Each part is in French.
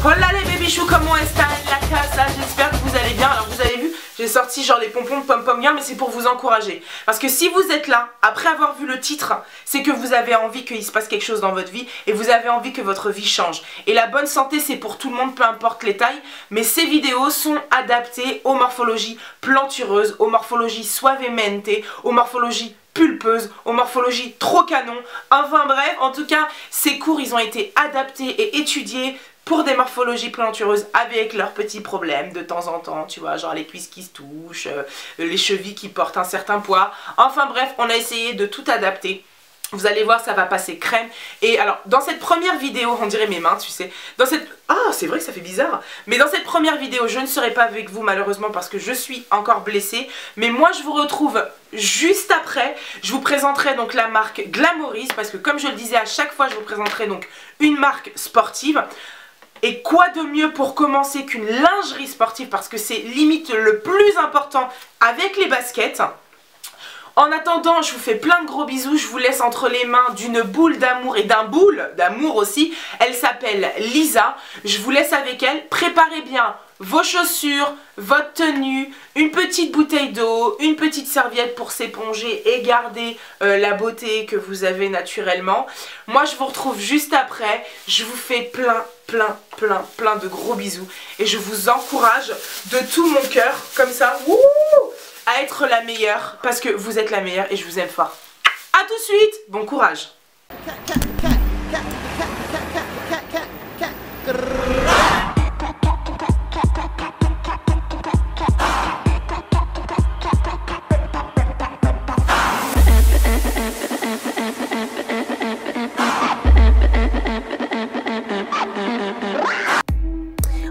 Hola les babychous, comment est-ce la casa? J'espère que vous allez bien. Alors vous avez vu, j'ai sorti genre les pompons de pom-pom girl, mais c'est pour vous encourager. Parce que si vous êtes là, après avoir vu le titre, c'est que vous avez envie qu'il se passe quelque chose dans votre vie et vous avez envie que votre vie change. Et la bonne santé, c'est pour tout le monde, peu importe les tailles. Mais ces vidéos sont adaptées aux morphologies plantureuses, aux morphologies suavemente, aux morphologies pulpeuse, aux morphologies trop canon. Enfin bref, en tout cas, ces cours, ils ont été adaptés et étudiés pour des morphologies plantureuses avec leurs petits problèmes de temps en temps, tu vois, genre les cuisses qui se touchent, les chevilles qui portent un certain poids. Enfin bref, on a essayé de tout adapter. Vous allez voir, ça va passer crème. Et alors, dans cette première vidéo, on dirait mes mains, tu sais. Dans cette... Ah, c'est vrai que ça fait bizarre. Mais dans cette première vidéo, je ne serai pas avec vous malheureusement parce que je suis encore blessée. Mais moi, je vous retrouve juste après. Je vous présenterai donc la marque Glamourise parce que comme je le disais, à chaque fois, je vous présenterai donc une marque sportive. Et quoi de mieux pour commencer qu'une lingerie sportive parce que c'est limite le plus important avec les baskets. En attendant, je vous fais plein de gros bisous, je vous laisse entre les mains d'une boule d'amour et d'un boule d'amour aussi. Elle s'appelle Lisa, je vous laisse avec elle. Préparez bien vos chaussures, votre tenue, une petite bouteille d'eau, une petite serviette pour s'éponger et garder la beauté que vous avez naturellement. Moi, je vous retrouve juste après. Je vous fais plein de gros bisous et je vous encourage de tout mon cœur, comme ça, wouhou, à être la meilleure parce que vous êtes la meilleure et je vous aime fort. A tout de suite, bon courage.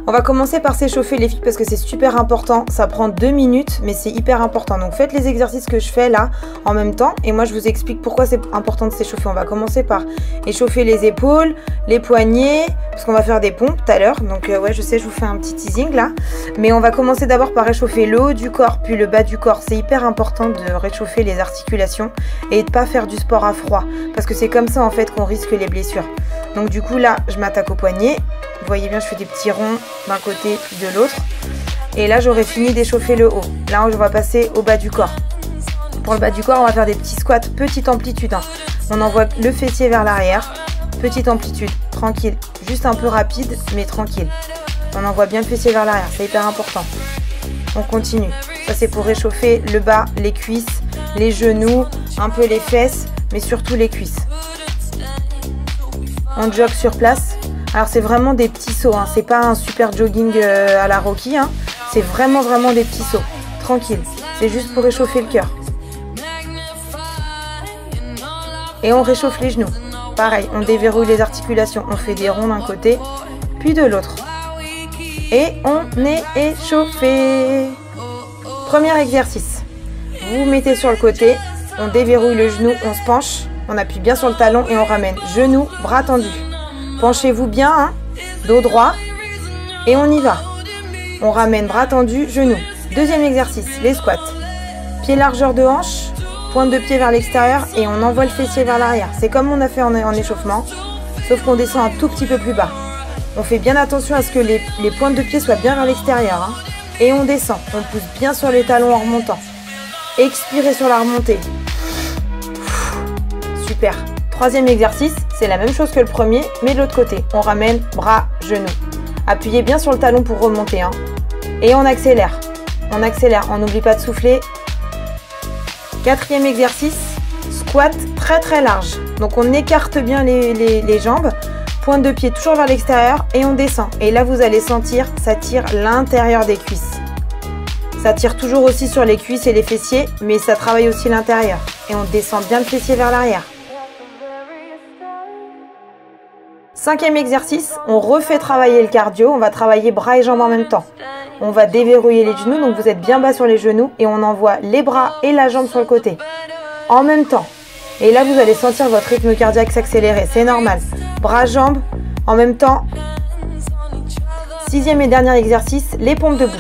On va commencer par s'échauffer les filles parce que c'est super important, ça prend 2 minutes mais c'est hyper important. Donc faites les exercices que je fais là en même temps et moi je vous explique pourquoi c'est important de s'échauffer. On va commencer par échauffer les épaules, les poignets, parce qu'on va faire des pompes tout à l'heure. Donc ouais, je sais, je vous fais un petit teasing là. Mais on va commencer d'abord par réchauffer le haut du corps puis le bas du corps. C'est hyper important de réchauffer les articulations et de pas faire du sport à froid parce que c'est comme ça en fait qu'on risque les blessures. Donc du coup là, je m'attaque au poignet. Vous voyez bien, je fais des petits ronds d'un côté puis de l'autre. Et là, j'aurai fini d'échauffer le haut. Là, on va passer au bas du corps. Pour le bas du corps, on va faire des petits squats, petite amplitude. Hein. On envoie le fessier vers l'arrière. Petite amplitude, tranquille. Juste un peu rapide, mais tranquille. On envoie bien le fessier vers l'arrière, c'est hyper important. On continue. Ça, c'est pour réchauffer le bas, les cuisses, les genoux, un peu les fesses, mais surtout les cuisses. On jogge sur place. Alors c'est vraiment des petits sauts, hein. C'est pas un super jogging à la Rocky, hein. C'est vraiment des petits sauts, tranquille. C'est juste pour réchauffer le cœur. Et on réchauffe les genoux. Pareil, on déverrouille les articulations, on fait des ronds d'un côté, puis de l'autre. Et on est échauffé. Premier exercice. Vous vous mettez sur le côté, on déverrouille le genou, on se penche, on appuie bien sur le talon et on ramène genou, bras tendus. Penchez-vous bien, hein, dos droit, et on y va. On ramène bras tendus, genoux. Deuxième exercice, les squats. Pied largeur de hanche, pointe de pied vers l'extérieur et on envoie le fessier vers l'arrière. C'est comme on a fait en échauffement, sauf qu'on descend un tout petit peu plus bas. On fait bien attention à ce que les pointes de pied soient bien vers l'extérieur. Hein, et on descend, on pousse bien sur les talons en remontant. Expirez sur la remontée. Super. Troisième exercice, c'est la même chose que le premier, mais de l'autre côté. On ramène bras, genoux. Appuyez bien sur le talon pour remonter. Hein. Et on accélère. On n'oublie pas de souffler. Quatrième exercice, squat très large. Donc on écarte bien les jambes. Pointe de pied toujours vers l'extérieur et on descend. Et là, vous allez sentir, ça tire l'intérieur des cuisses. Ça tire toujours aussi sur les cuisses et les fessiers, mais ça travaille aussi l'intérieur. Et on descend bien le fessier vers l'arrière. Cinquième exercice, on refait travailler le cardio, on va travailler bras et jambes en même temps. On va déverrouiller les genoux, donc vous êtes bien bas sur les genoux et on envoie les bras et la jambe sur le côté. En même temps. Et là, vous allez sentir votre rythme cardiaque s'accélérer, c'est normal. Bras, jambes, en même temps. Sixième et dernier exercice, les pompes debout.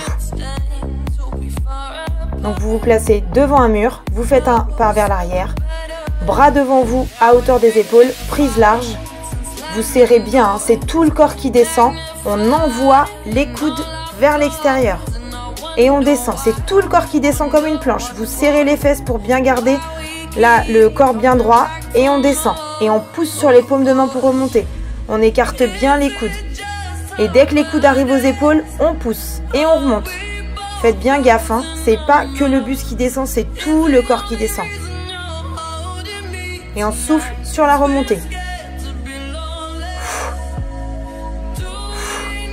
Donc vous vous placez devant un mur, vous faites un pas vers l'arrière. Bras devant vous à hauteur des épaules, prise large. vous serrez bien, hein, c'est tout le corps qui descend. On envoie les coudes vers l'extérieur. Et on descend, c'est tout le corps qui descend comme une planche. Vous serrez les fesses pour bien garder là, le corps bien droit. Et on descend. Et on pousse sur les paumes de main pour remonter. On écarte bien les coudes. Et dès que les coudes arrivent aux épaules, on pousse. Et on remonte. Faites bien gaffe, hein. C'est pas que le buste qui descend, c'est tout le corps qui descend. Et on souffle sur la remontée.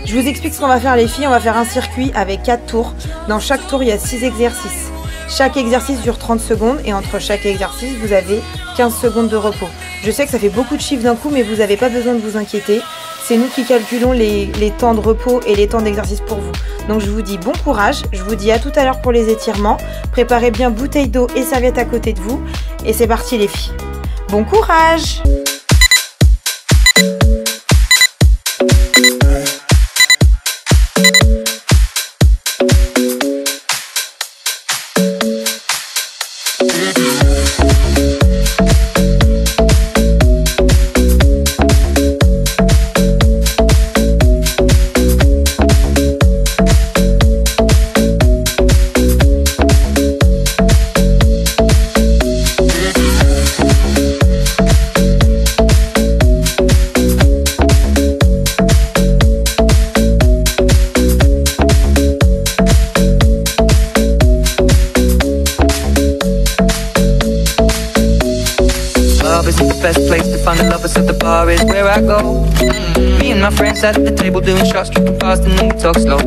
Je vous explique ce qu'on va faire les filles. On va faire un circuit avec 4 tours. Dans chaque tour, il y a 6 exercices. Chaque exercice dure 30 secondes et entre chaque exercice, vous avez 15 secondes de repos. Je sais que ça fait beaucoup de chiffres d'un coup, mais vous n'avez pas besoin de vous inquiéter. C'est nous qui calculons les temps de repos et les temps d'exercice pour vous. Donc je vous dis bon courage. Je vous dis à tout à l'heure pour les étirements. Préparez bien bouteille d'eau et serviette à côté de vous. Et c'est parti les filles. Bon courage! Best place to find the lovers at the bar is where I go. Me and my friends at the table doing shots, tripping fast and then we talk slow.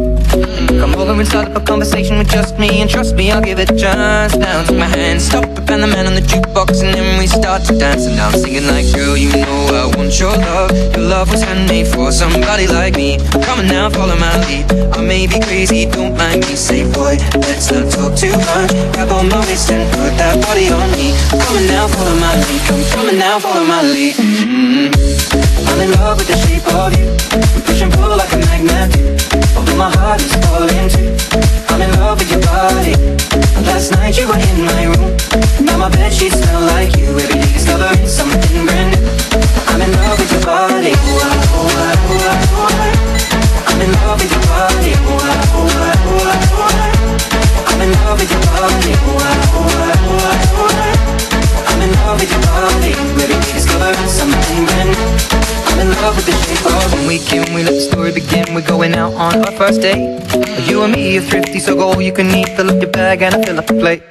Come over and start up a conversation with just me, and trust me, I'll give it a chance. Now take my hand, stop it, and the man on the jukebox, and then we start to dance. And now I'm singing like, girl, you know I want your love. Your love was handmade for somebody like me. Come on now, follow my lead. I may be crazy, don't mind me. Say, boy, let's not talk too much. Grab on my waist and put that body on me. Come on now, follow my lead. Come on now, follow my lead. I'm in love with the shape of you. We push and pull like a magnet do. Although my heart is falling too. I'm in love with your body. Last night you were in my room. Now my bedsheets smell like you. Every day discovering something brand new. I'm in love with your body. I'm in love with your body. I'm in love with your body. I'm in love with your body. Every day discovering something brand new. I'm in love with the shape of you. One weekend we let the story begin. We're going out on our first date. You and me are thrifty, so go all you can eat. Fill up your bag and I fill up the plate.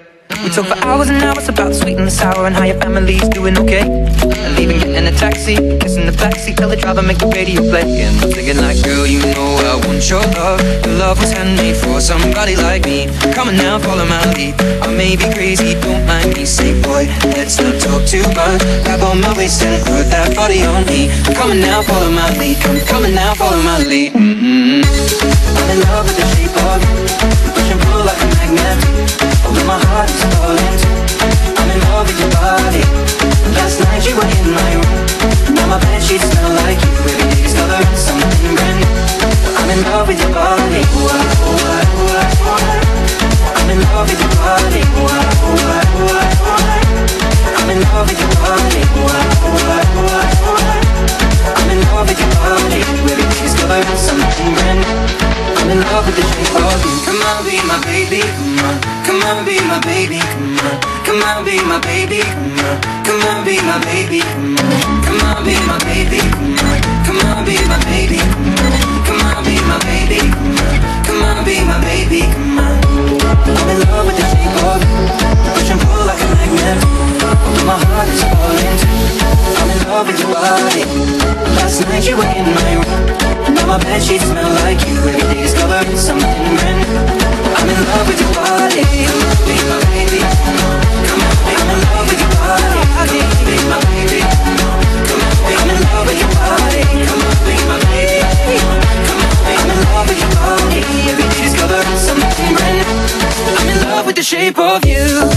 We talk for hours and hours about the sweet and the sour and how your family's doing okay. And even getting a taxi, kissing the backseat, tell the driver make the radio play. And I'm thinking like, girl, you know I want your love. Your love was handmade for somebody like me. Come on now, follow my lead. I may be crazy, don't mind me. Say, boy, let's not talk too much. Grab on my waist and put that body on me. Come on now, follow my lead. Come on now, follow my lead. I'm in love with the shape of you. We push and pull like a magnet do. Although my heart is falling too. I'm in love with your body. Last night you were in my room. Now my bedsheets smell like you. Every day discovering something brand new. I'm in love with your body. I'm in love with your body. I'm in love with your body. I'm in love with your body. Every day discovering something brand new. I'm in love with the shape of you. Come on, be my baby, come on. Come on, be my baby, come on. Come on, be my baby, come on. Come on, be my baby, come on. Come on, be my baby, come on. Come on, be my baby, come on. Come on, be my baby, come on. Come on, be my baby, come on. I'm in love with the shape of you. Push and pull like a magnet. Although my heart is falling too. I'm in love with your body. Last night you were in my room. Now my bedsheets smell like you. Every day discovering something brand new. I'm in love with your body. Come on, be my baby. Come on, I'm in love with your body. Come on, be my baby. Come on, I'm in love with your body. Come on, be my baby. Come on, I'm in love with your body. Every day discovering something brand new. I'm in love with the shape of you.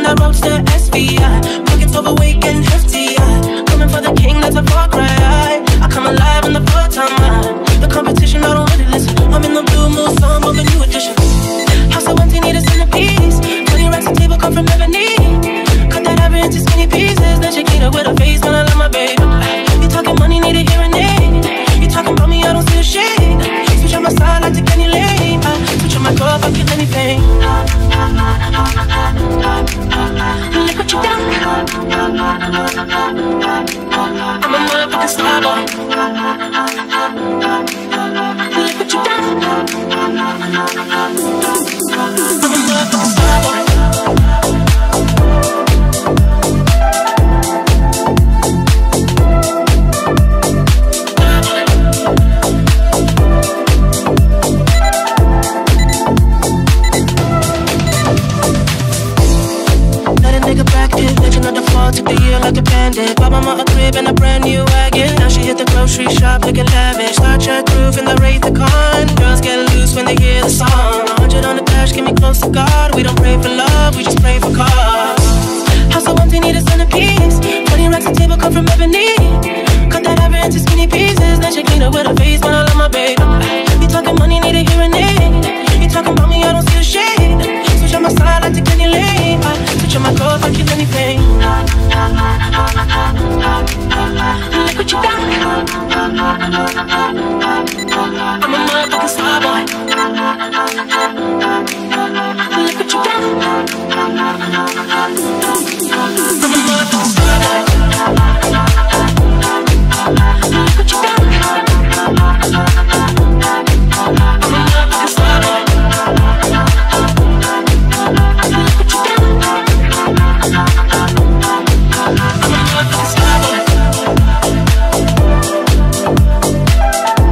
I roach the SVI. Pockets overweight and hefty. Coming for the king, that's a far cry. I come alive in the part-time line. The competition, I don't really listen. I'm in the blue mood, song of a new edition. House so empty, need a centerpiece. 20 racks a table come from ebony. Cut that ivory into skinny pieces. Then shake it with a face when I love my baby. You talking money, need a hearing aid. You talking about me, I don't see a shade. Switch on my side, I take any lane. Switch on my door, if I kill anything. Look what you done. I'm a motherfucking star boy. Look what you done. I'm a motherfucking star boy. Took the year like a bandit. Bought mama a crib and a brand new wagon. Now she hit the grocery shop looking lavish. Star Trek roof in the Wraith the Con. Girls get loose when they hear the song. 100 on the dash, get me close to God. We don't pray for love, we just pray for cause. House so empty, need a centerpiece. 20 racks a table come from ebony. Cut that ivory into skinny pieces. Then she clean up with her face when I love my baby. You talking money, need a hearing aid. You talking about me, I don't see a shade. Switch on my side, I take any lane. Switch on my door, if I kill anything. Look what you done. I'm a motherfucking star boy. Look what you done. I'm a motherfucking star boy. Look what you done. I'm a motherfucking star boy.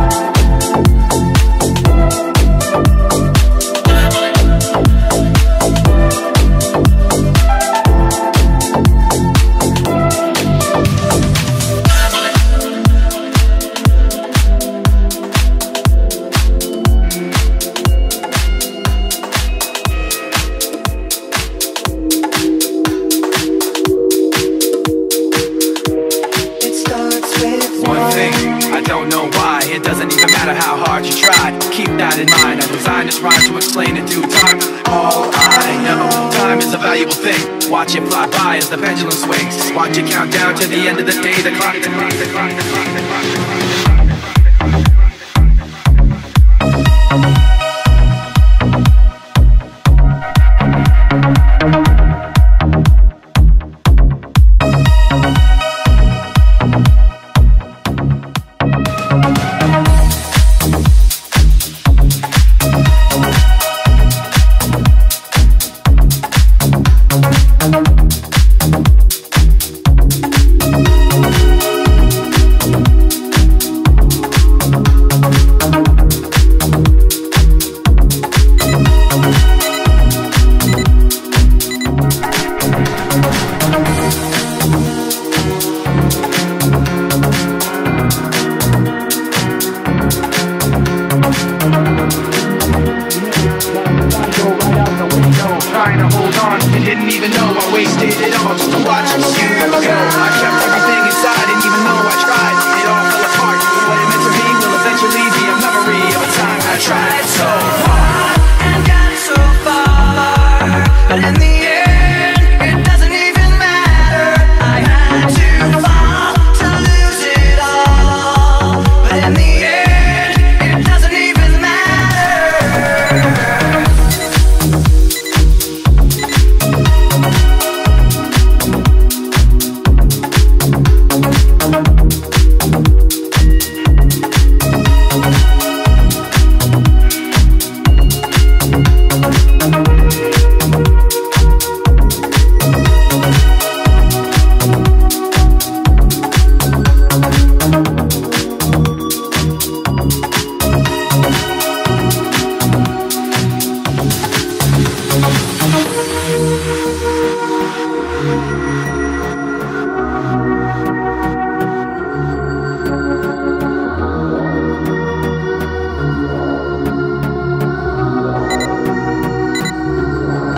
Watch it fly by as the pendulum swings. Watch it count down to the end of the day. The clock, the clock, the clock, the clock, the clock.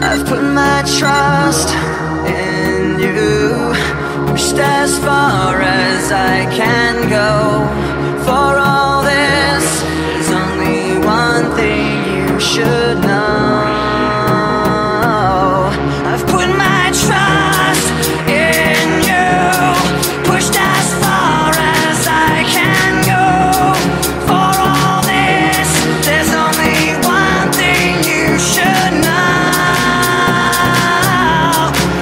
I've put my trust in you. Pushed as far as I can go. For all this, there's only one thing you should know. I've put my trust in you. Pushed as far as I can go. For all this, there's only one thing you should know.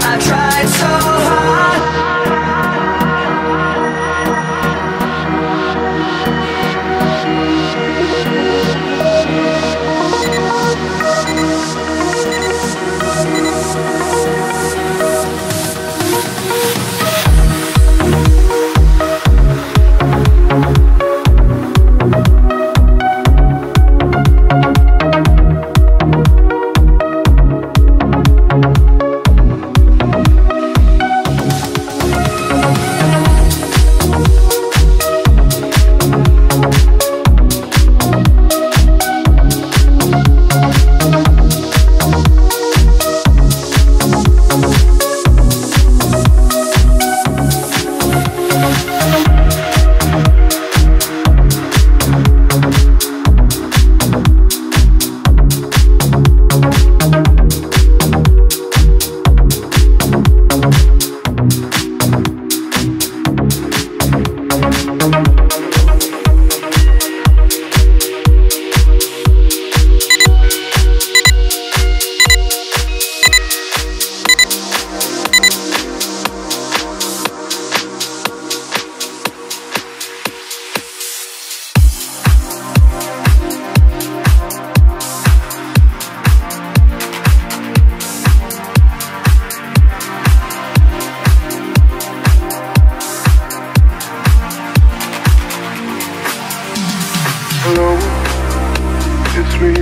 I tried so hard. Hello, it's me.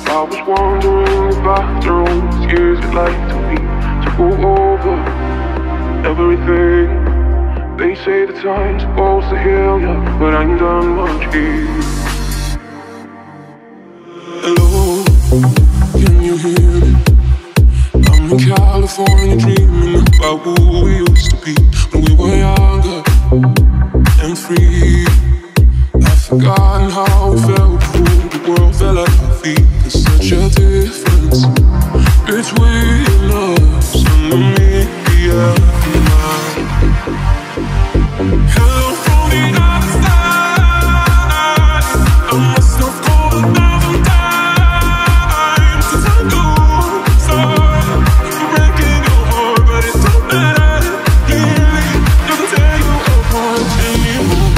I was wondering about the roads years it like to be to go over everything. They say the time's supposed to heal ya, but I ain't done much here. Hello, can you hear me? I'm in California dreaming about who we used to be when we were younger and free. Forgotten how it felt before the world fell at our feet. There's such a difference between us and me, yeah. Hello from the other side. I must have called 1,000 times to tell you sorry for breaking your heart, but it don't matter. It really doesn't tear you apart anymore.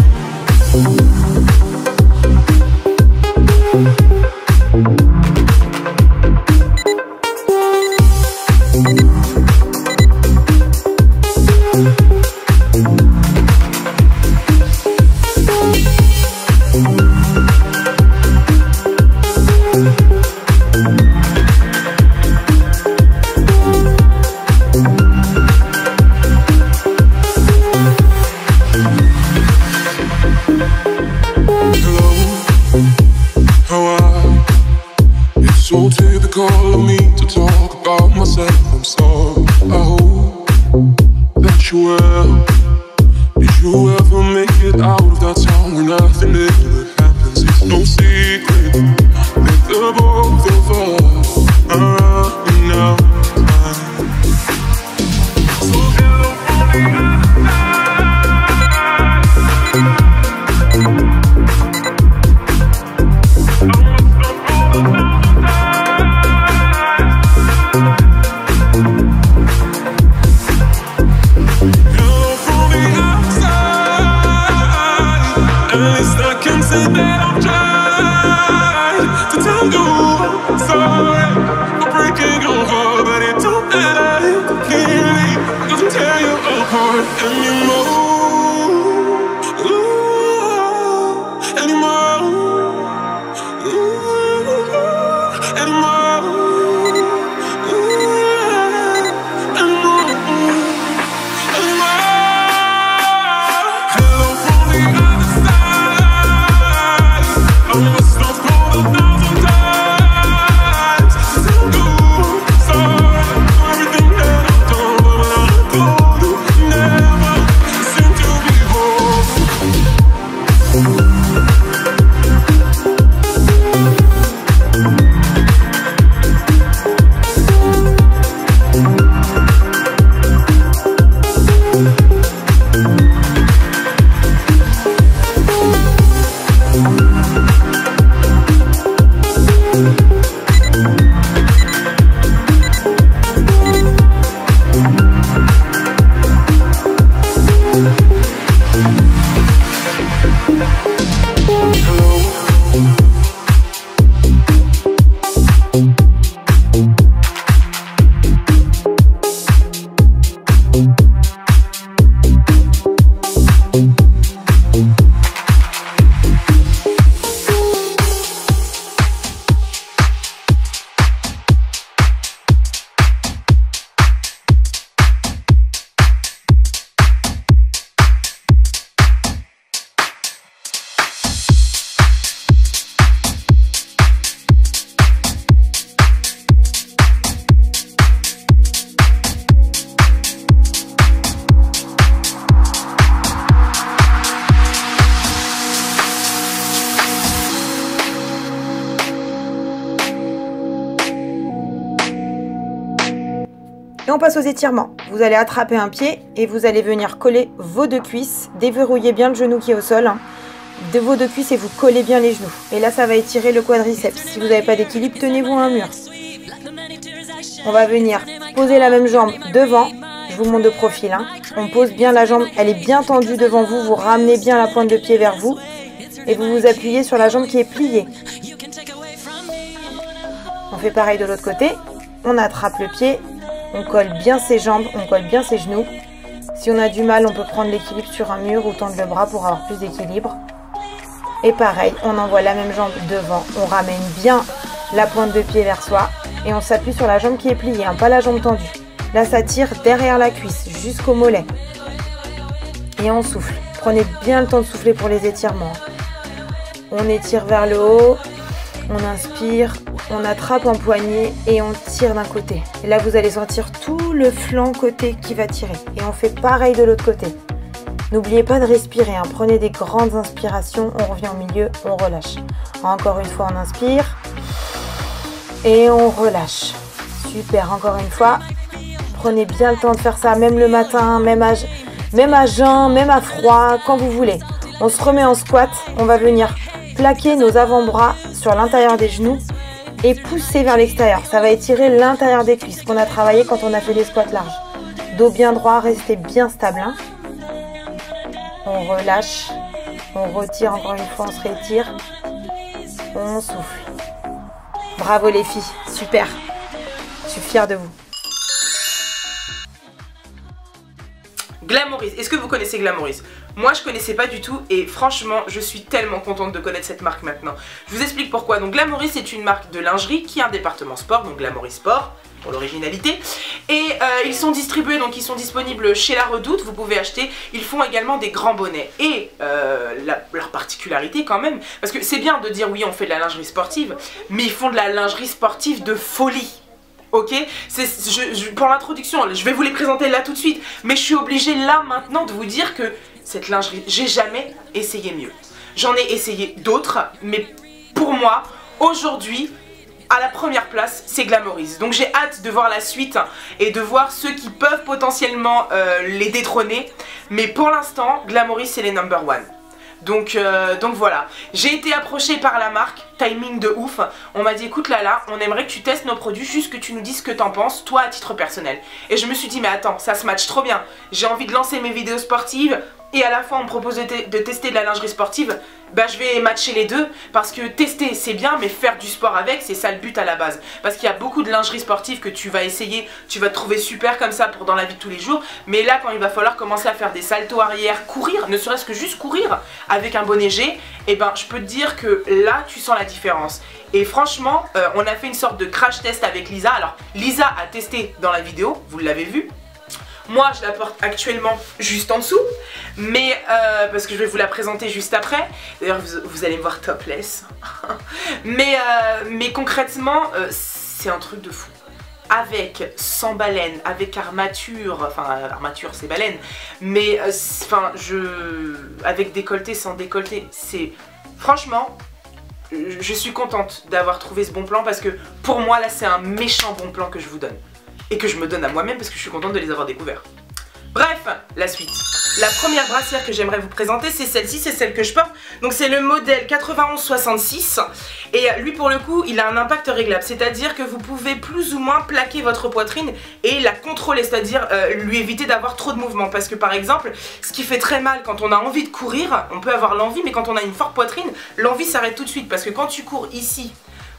So typical of me to talk about myself. I'm sorry, I hope that you will. Did you ever make it out of that town where nothing ever happens? It's no secret that the both of us are running out of time. So hello from the other at least I can say that I've tried to tell you I'm sorry for breaking your heart, but it don't matter. Clearly doesn't tear you apart anymore. Ooh, anymore. Ooh, anymore. Ooh, anymore. Hello from the other side. I must have called 1,000 times. Et on passe aux étirements. Vous allez attraper un pied et vous allez venir coller vos deux cuisses. Déverrouillez bien le genou qui est au sol. Hein. De vos deux cuisses et vous collez bien les genoux. Et là, ça va étirer le quadriceps. Si vous n'avez pas d'équilibre, tenez-vous à un mur. On va venir poser la même jambe devant. Je vous montre de profil. Hein. On pose bien la jambe. Elle est bien tendue devant vous. Vous ramenez bien la pointe de pied vers vous. Et vous vous appuyez sur la jambe qui est pliée. On fait pareil de l'autre côté. On attrape le pied. On colle bien ses jambes. On colle bien ses genoux. Si on a du mal, on peut prendre l'équilibre sur un mur ou tendre le bras pour avoir plus d'équilibre. Et pareil, on envoie la même jambe devant. On ramène bien la pointe de pied vers soi. Et on s'appuie sur la jambe qui est pliée, hein, pas la jambe tendue. Là, ça tire derrière la cuisse, jusqu'au mollet. Et on souffle. Prenez bien le temps de souffler pour les étirements. On étire vers le haut. On inspire. On attrape en poignet et on tire d'un côté. Et là, vous allez sentir tout le flanc côté qui va tirer. Et on fait pareil de l'autre côté. N'oubliez pas de respirer. Hein. Prenez des grandes inspirations. On revient au milieu. On relâche. Encore une fois, on inspire. Et on relâche. Super, encore une fois. Prenez bien le temps de faire ça, même le matin, même à jeun, même à froid, quand vous voulez. On se remet en squat. On va venir plaquer nos avant-bras sur l'intérieur des genoux et pousser vers l'extérieur. Ça va étirer l'intérieur des cuisses qu'on a travaillé quand on a fait les squats larges. Dos bien droit, restez bien stable. Hein. On relâche. On retire encore une fois, on se réétire. On souffle. Bravo les filles, super. Je suis fière de vous. Glamourise, est-ce que vous connaissez Glamourise? Moi je connaissais pas du tout et franchement je suis tellement contente de connaître cette marque maintenant. Je vous explique pourquoi. Donc Glamourise c'est une marque de lingerie qui a un département sport, donc Glamourise Sport pour l'originalité. Et ils sont distribués, donc ils sont disponibles chez La Redoute, vous pouvez acheter. Ils font également des grands bonnets. Et leur particularité quand même, parce que c'est bien de dire oui on fait de la lingerie sportive, mais ils font de la lingerie sportive de folie. Ok, pour l'introduction, je vais vous les présenter là tout de suite, mais je suis obligée là maintenant de vous dire que cette lingerie, j'ai jamais essayé mieux. J'en ai essayé d'autres, mais pour moi, aujourd'hui, à la première place, c'est Glamourise. Donc j'ai hâte de voir la suite et de voir ceux qui peuvent potentiellement les détrôner. Mais pour l'instant, Glamourise c'est les number one. Donc voilà, j'ai été approchée par la marque, timing de ouf. On m'a dit écoute Lala, on aimerait que tu testes nos produits, juste que tu nous dises ce que t'en penses, toi à titre personnel. Et je me suis dit mais attends, ça se match trop bien. J'ai envie de lancer mes vidéos sportives et à la fois on me propose de tester de la lingerie sportive. Bah je vais matcher les deux parce que tester c'est bien mais faire du sport avec c'est ça le but à la base. Parce qu'il y a beaucoup de lingerie sportive que tu vas essayer, tu vas te trouver super comme ça pour dans la vie de tous les jours. Mais là quand il va falloir commencer à faire des saltos arrière, courir, ne serait-ce que juste courir avec un bonnet G, et ben je peux te dire que là tu sens la différence. Et franchement on a fait une sorte de crash test avec Lisa. Alors Lisa a testé dans la vidéo, vous l'avez vu. Moi je la porte actuellement juste en dessous, mais parce que je vais vous la présenter juste après. D'ailleurs vous allez me voir topless. mais concrètement c'est un truc de fou. Avec, sans baleine, avec armature, enfin armature c'est baleine, mais enfin avec décolleté, sans décolleté, c'est franchement je suis contente d'avoir trouvé ce bon plan parce que pour moi là c'est un méchant bon plan que je vous donne. Et que je me donne à moi-même parce que je suis contente de les avoir découverts. Bref, la suite. La première brassière que j'aimerais vous présenter, c'est celle-ci, c'est celle que je porte. Donc c'est le modèle 9166. Et lui pour le coup, il a un impact réglable. C'est-à-dire que vous pouvez plus ou moins plaquer votre poitrine et la contrôler. C'est-à-dire lui éviter d'avoir trop de mouvements. Parce que par exemple, ce qui fait très mal quand on a envie de courir, on peut avoir l'envie, mais quand on a une forte poitrine, l'envie s'arrête tout de suite. Parce que quand tu cours ici,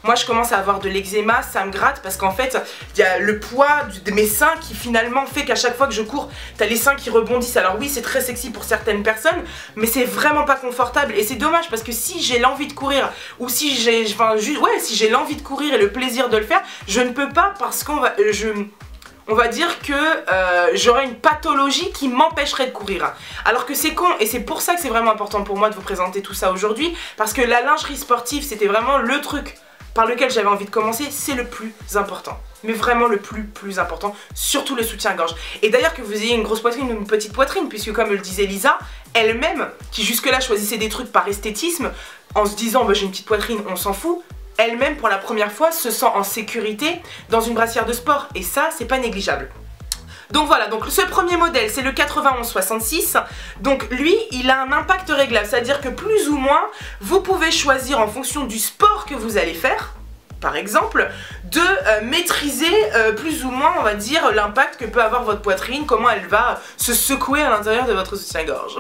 moi je commence à avoir de l'eczéma, ça me gratte parce qu'en fait il y a le poids de mes seins qui finalement fait qu'à chaque fois que je cours, t'as les seins qui rebondissent. Alors oui c'est très sexy pour certaines personnes, mais c'est vraiment pas confortable et c'est dommage parce que si j'ai l'envie de courir ou si j'ai si j'ai l'envie de courir et le plaisir de le faire, je ne peux pas parce qu'on va dire que j'aurais une pathologie qui m'empêcherait de courir. Alors que c'est con et c'est pour ça que c'est vraiment important pour moi de vous présenter tout ça aujourd'hui, parce que la lingerie sportive c'était vraiment le truc par lequel j'avais envie de commencer, c'est le plus important. Mais vraiment le plus important, surtout le soutien-gorge. Et d'ailleurs que vous ayez une grosse poitrine ou une petite poitrine, puisque comme le disait Lisa, elle-même, qui jusque-là choisissait des trucs par esthétisme, en se disant bah, j'ai une petite poitrine, on s'en fout, elle-même pour la première fois se sent en sécurité dans une brassière de sport. Et ça, c'est pas négligeable. Donc voilà, donc ce premier modèle c'est le 91-66. Donc lui il a un impact réglable, c'est-à-dire que plus ou moins vous pouvez choisir en fonction du sport que vous allez faire, par exemple, de maîtriser plus ou moins, on va dire, l'impact que peut avoir votre poitrine, comment elle va se secouer à l'intérieur de votre soutien-gorge.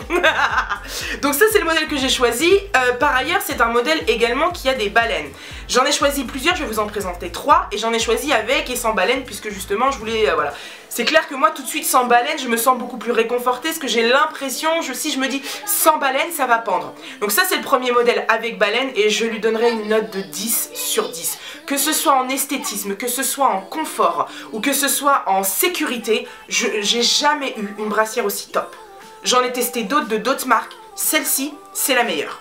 Donc ça c'est le modèle que j'ai choisi. Par ailleurs c'est un modèle également qui a des baleines. J'en ai choisi plusieurs, je vais vous en présenter 3 et j'en ai choisi avec et sans baleine puisque justement je voulais, voilà. C'est clair que moi tout de suite sans baleine je me sens beaucoup plus réconfortée parce que j'ai l'impression, si je me dis sans baleine ça va pendre. Donc ça c'est le premier modèle avec baleine et je lui donnerai une note de 10 sur 10. Que ce soit en esthétisme, que ce soit en confort ou que ce soit en sécurité, j'ai jamais eu une brassière aussi top. J'en ai testé d'autres de d'autres marques, celle-ci c'est la meilleure.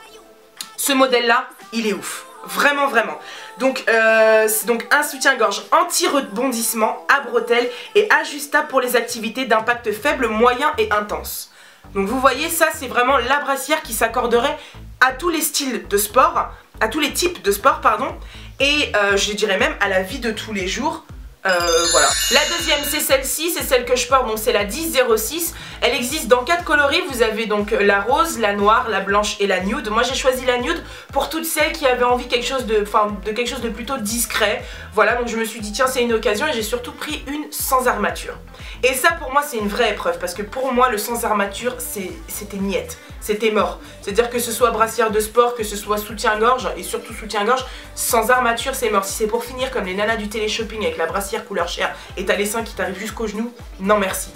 Ce modèle là, il est ouf. Vraiment, vraiment. Donc un soutien-gorge anti-rebondissement à bretelles et ajustable pour les activités d'impact faible, moyen et intense. Donc vous voyez, ça c'est vraiment la brassière qui s'accorderait à tous les styles de sport, à tous les types de sport, pardon, et je dirais même à la vie de tous les jours. Voilà. La deuxième c'est celle-ci, c'est celle que je porte, donc c'est la 10-06. Elle existe dans 4 coloris, vous avez donc la rose, la noire, la blanche et la nude. Moi j'ai choisi la nude pour toutes celles qui avaient envie de quelque chose de plutôt discret. Voilà, donc je me suis dit tiens c'est une occasion et j'ai surtout pris une sans armature. Et ça pour moi c'est une vraie épreuve parce que pour moi le sans armature c'était niette, c'était mort. C'est-à-dire que ce soit brassière de sport, que ce soit soutien-gorge et surtout soutien-gorge, sans armature c'est mort. Si c'est pour finir comme les nanas du télé-shopping avec la brassière couleur chair et t'as les seins qui t'arrivent jusqu'aux genoux, non merci.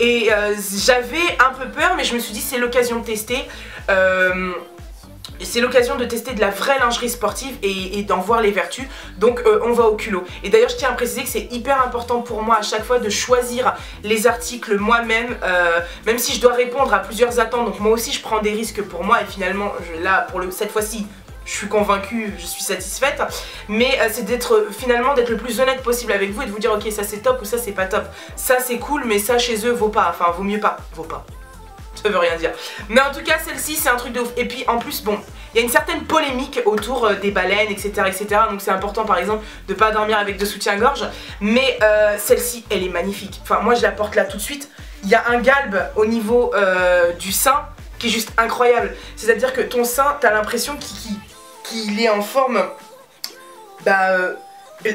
Et j'avais un peu peur mais je me suis dit c'est l'occasion de tester. C'est l'occasion de tester de la vraie lingerie sportive et d'en voir les vertus, donc on va au culot. Et d'ailleurs je tiens à préciser que c'est hyper important pour moi à chaque fois de choisir les articles moi-même, même si je dois répondre à plusieurs attentes, donc moi aussi je prends des risques pour moi et finalement là cette fois-ci je suis convaincue, je suis satisfaite, mais c'est finalement d'être le plus honnête possible avec vous et de vous dire ok ça c'est top ou ça c'est pas top, ça c'est cool mais ça chez eux vaut pas, enfin vaut mieux pas, vaut pas. Ça veut rien dire. Mais en tout cas, celle-ci, c'est un truc de ouf. Et puis, en plus, bon, il y a une certaine polémique autour des baleines, etc. etc. Donc, c'est important, par exemple, de pas dormir avec de soutien-gorge. Mais celle-ci, elle est magnifique. Enfin, moi, je la porte là tout de suite. Il y a un galbe au niveau du sein qui est juste incroyable. C'est-à-dire que ton sein, t'as l'impression qu'il est en forme...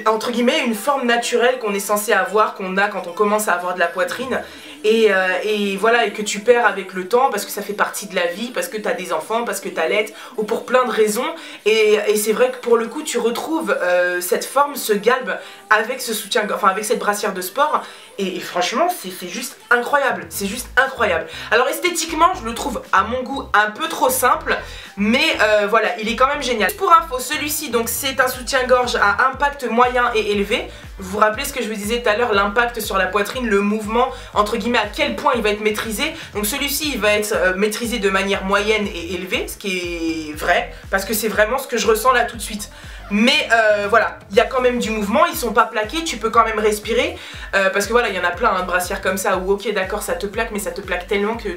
entre guillemets, une forme naturelle qu'on est censé avoir, qu'on a quand on commence à avoir de la poitrine. Et voilà, et que tu perds avec le temps parce que ça fait partie de la vie, parce que t'as des enfants, parce que t'allaites, ou pour plein de raisons. Et c'est vrai que pour le coup tu retrouves cette forme, ce galbe avec ce soutien, enfin avec cette brassière de sport. Et franchement c'est juste incroyable, c'est juste incroyable. Alors esthétiquement je le trouve à mon goût un peu trop simple, mais voilà, il est quand même génial. Pour info, celui-ci donc c'est un soutien-gorge à impact moyen et élevé. Vous vous rappelez ce que je vous disais tout à l'heure, l'impact sur la poitrine, le mouvement, entre guillemets à quel point il va être maîtrisé. Donc celui-ci il va être maîtrisé de manière moyenne et élevée, ce qui est vrai, parce que c'est vraiment ce que je ressens là tout de suite. Mais voilà, il y a quand même du mouvement, ils sont pas plaqués, tu peux quand même respirer, parce que voilà, il y en a plein hein, de brassières comme ça où ok d'accord ça te plaque, mais ça te plaque tellement que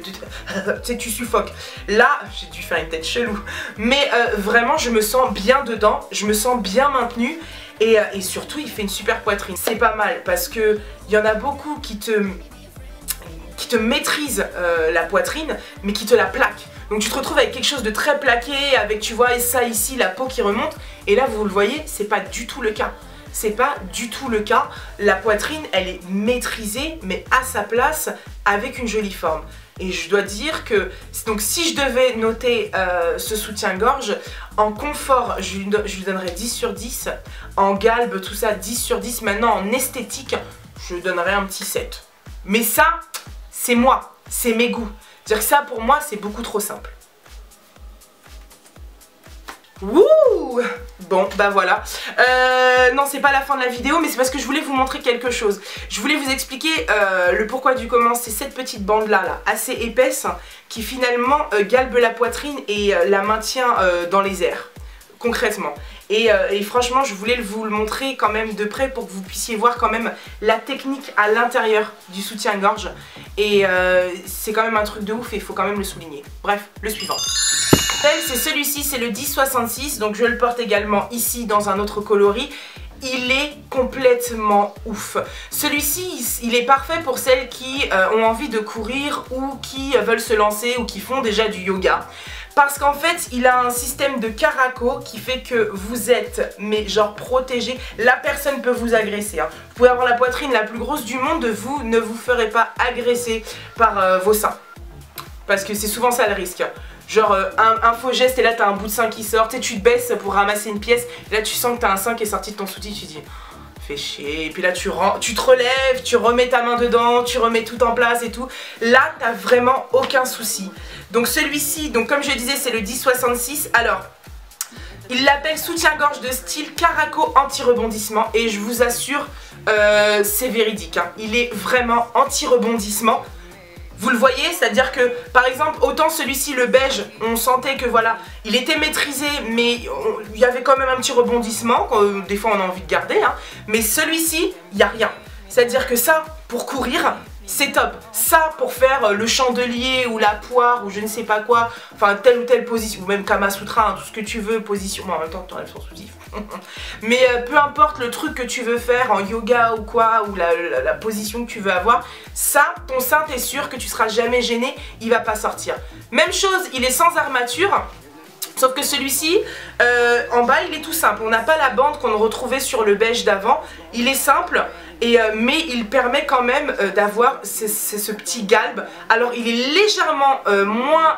tu suffoques. Là, j'ai dû faire une tête chelou, mais vraiment je me sens bien dedans, je me sens bien maintenue. Et surtout il fait une super poitrine. C'est pas mal parce que il y en a beaucoup qui te maîtrisent la poitrine mais qui te la plaquent. Donc tu te retrouves avec quelque chose de très plaqué, avec tu vois et ça ici, la peau qui remonte. Et là vous le voyez, c'est pas du tout le cas. C'est pas du tout le cas. La poitrine elle est maîtrisée mais à sa place avec une jolie forme. Et je dois dire que, donc si je devais noter ce soutien-gorge, en confort, je lui donnerais 10 sur 10. En galbe, tout ça, 10 sur 10. Maintenant, en esthétique, je lui donnerais un petit 7. Mais ça, c'est moi, c'est mes goûts. C'est-à-dire que ça, pour moi, c'est beaucoup trop simple. Wouh! Bon, bah voilà. Non, c'est pas la fin de la vidéo, mais c'est parce que je voulais vous montrer quelque chose. Je voulais vous expliquer le pourquoi du comment. C'est cette petite bande-là, assez épaisse, qui finalement galbe la poitrine et la maintient dans les airs, concrètement. Et franchement, je voulais vous le montrer quand même de près pour que vous puissiez voir quand même la technique à l'intérieur du soutien-gorge. Et c'est quand même un truc de ouf et il faut quand même le souligner. Bref, le suivant. C'est celui-ci, c'est le 10-66, donc je le porte également ici dans un autre coloris. il est complètement ouf. Celui-ci, il est parfait pour celles qui ont envie de courir ou qui veulent se lancer ou qui font déjà du yoga. Parce qu'en fait, il a un système de caraco qui fait que vous êtes, mais genre protégé. La personne peut vous agresser. Hein. Vous pouvez avoir la poitrine la plus grosse du monde, vous ne vous ferez pas agresser par vos seins. Parce que c'est souvent ça le risque. Genre un faux geste et là t'as un bout de sein qui sort, tu te baisses pour ramasser une pièce, et là tu sens que t'as un sein qui est sorti de ton soutien, tu dis fais chier, et puis là tu te relèves, tu remets ta main dedans, tu remets tout en place et tout. Là t'as vraiment aucun souci. Donc celui-ci, donc comme je disais c'est le 1066, alors il l'appelle soutien-gorge de style caraco anti-rebondissement et je vous assure c'est véridique, hein. Il est vraiment anti-rebondissement. Vous le voyez, c'est-à-dire que par exemple autant celui-ci le beige, on sentait que voilà, il était maîtrisé mais il y avait quand même un petit rebondissement, des fois on a envie de garder, hein. Mais celui-ci, il n'y a rien. C'est-à-dire que ça, pour courir, c'est top. Ça, pour faire le chandelier ou la poire ou je ne sais pas quoi, enfin telle ou telle position, ou même Kama Sutra, hein, tout ce que tu veux, position, bon, en même temps tu enlèves son soutif. Mais peu importe le truc que tu veux faire en yoga ou quoi, ou la position que tu veux avoir, ça, ton sein, t'es sûr que tu seras jamais gêné, il va pas sortir. Même chose, il est sans armature. Sauf que celui-ci, en bas, il est tout simple. On n'a pas la bande qu'on retrouvait sur le beige d'avant. Il est simple, mais il permet quand même d'avoir ce petit galbe. Alors, il est légèrement moins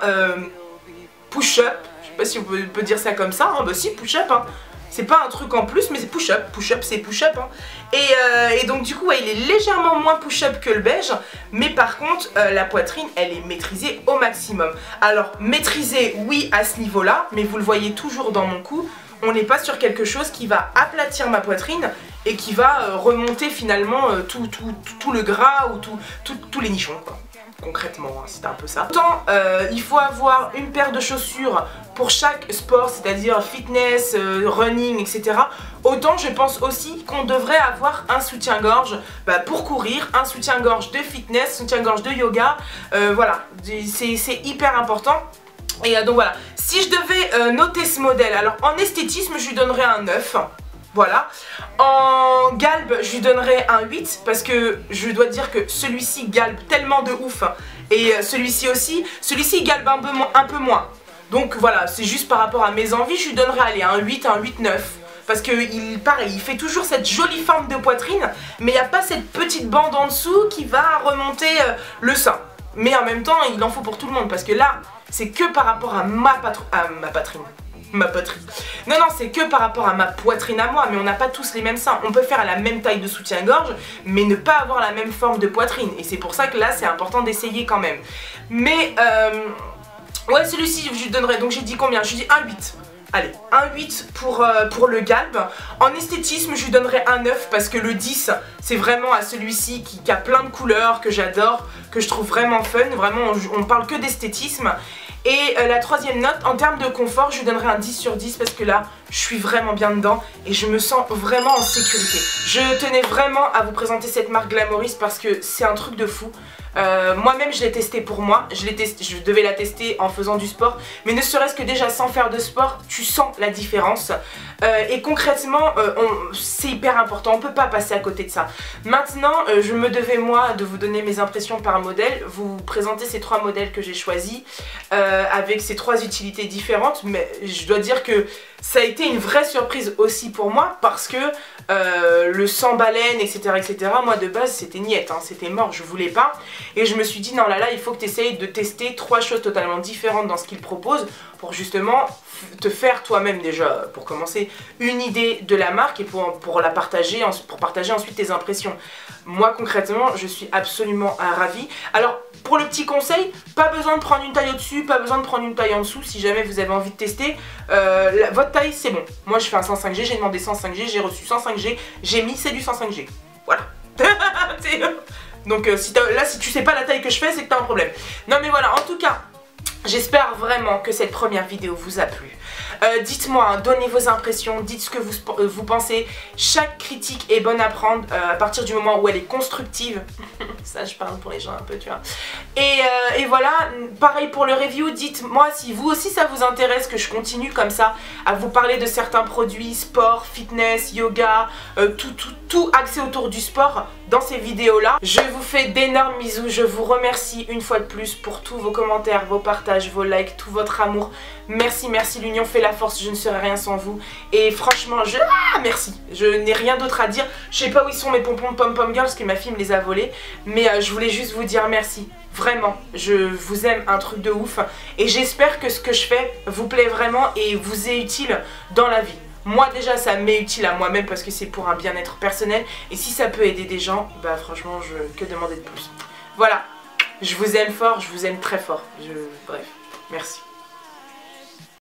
push-up. Je sais pas si on peut dire ça comme ça. Hein. Bah si, push-up. Hein. C'est pas un truc en plus, mais c'est push-up. Push-up, c'est push-up. Hein. Et donc du coup, ouais, il est légèrement moins push-up que le beige. Mais par contre, la poitrine, elle est maîtrisée au maximum. Alors, maîtrisée, oui, à ce niveau-là. Mais vous le voyez toujours dans mon cou. On n'est pas sur quelque chose qui va aplatir ma poitrine et qui va remonter finalement tout le gras ou tous les nichons, quoi. Concrètement, hein, c'est un peu ça. Autant il faut avoir une paire de chaussures pour chaque sport, c'est-à-dire fitness, running, etc. Autant je pense aussi qu'on devrait avoir un soutien-gorge pour courir, un soutien-gorge de fitness, soutien-gorge de yoga, voilà, c'est hyper important. Et donc voilà, si je devais noter ce modèle, alors en esthétisme je lui donnerais un 9. Voilà. En galbe, je lui donnerais un 8 parce que je dois dire que celui-ci galbe tellement de ouf et celui-ci aussi. Celui-ci galbe un peu moins. Donc voilà, c'est juste par rapport à mes envies, je lui donnerais allez, un 8, un 8-9. Parce que pareil, il fait toujours cette jolie forme de poitrine, mais il n'y a pas cette petite bande en dessous qui va remonter le sein. Mais en même temps, il en faut pour tout le monde parce que là, c'est que par rapport à ma poitrine. Non, c'est que par rapport à ma poitrine à moi, mais on n'a pas tous les mêmes seins. On peut faire à la même taille de soutien-gorge, mais ne pas avoir la même forme de poitrine. Et c'est pour ça que là, c'est important d'essayer quand même. Mais, ouais, celui-ci, je lui donnerais, donc j'ai dit combien? Je lui dis un 8. Allez, un 8 pour le galbe. En esthétisme, je lui donnerais un 9 parce que le 10, c'est vraiment à celui-ci qui a plein de couleurs, que j'adore, que je trouve vraiment fun. Vraiment, on parle que d'esthétisme. Et la troisième note, en termes de confort, je lui donnerai un 10 sur 10 parce que là, je suis vraiment bien dedans et je me sens vraiment en sécurité. Je tenais vraiment à vous présenter cette marque Glamoris parce que c'est un truc de fou. Moi-même je l'ai testé pour moi, je devais la tester en faisant du sport, mais ne serait-ce que déjà sans faire de sport, tu sens la différence. Et concrètement, c'est hyper important, on peut pas passer à côté de ça. Maintenant, je me devais moi de vous donner mes impressions par modèle, vous présenter ces 3 modèles que j'ai choisis, avec ces 3 utilités différentes, mais je dois dire que ça a été une vraie surprise aussi pour moi, parce que le sans baleine, etc., moi de base c'était niette, hein, c'était mort, je voulais pas. Et je me suis dit non là il faut que tu essayes de tester 3 choses totalement différentes dans ce qu'il propose pour justement te faire toi-même déjà, pour commencer, une idée de la marque et pour la partager, pour partager ensuite tes impressions. Moi concrètement je suis absolument ravie. Alors pour le petit conseil, pas besoin de prendre une taille au-dessus, pas besoin de prendre une taille en dessous si jamais vous avez envie de tester. Votre taille c'est bon. Moi je fais un 105G, j'ai demandé 105G, j'ai reçu 105G, j'ai mis c'est du 105G. Voilà. Donc là si tu sais pas la taille que je fais c'est que t'as un problème. Non mais voilà, en tout cas j'espère vraiment que cette première vidéo vous a plu. Dites-moi, hein, donnez vos impressions, dites ce que vous pensez. Chaque critique est bonne à prendre à partir du moment où elle est constructive. Ça, je parle pour les gens un peu, tu vois. Et voilà, pareil pour le review, dites-moi si vous aussi ça vous intéresse que je continue comme ça à vous parler de certains produits, sport, fitness, yoga, tout axé autour du sport dans ces vidéos-là. Je vous fais d'énormes bisous, je vous remercie une fois de plus pour tous vos commentaires, vos partages, vos likes, tout votre amour. Merci, merci, l'union fait la force, je ne serais rien sans vous. Et franchement, merci, je n'ai rien d'autre à dire. Je sais pas où ils sont mes pompons de pom-pom girl parce que ma fille me les a volés, mais je voulais juste vous dire merci. Vraiment, je vous aime un truc de ouf et j'espère que ce que je fais vous plaît vraiment et vous est utile dans la vie. Moi déjà ça m'est utile à moi-même parce que c'est pour un bien-être personnel et si ça peut aider des gens, bah franchement que demander de plus. Voilà, je vous aime fort, je vous aime très fort, bref, merci.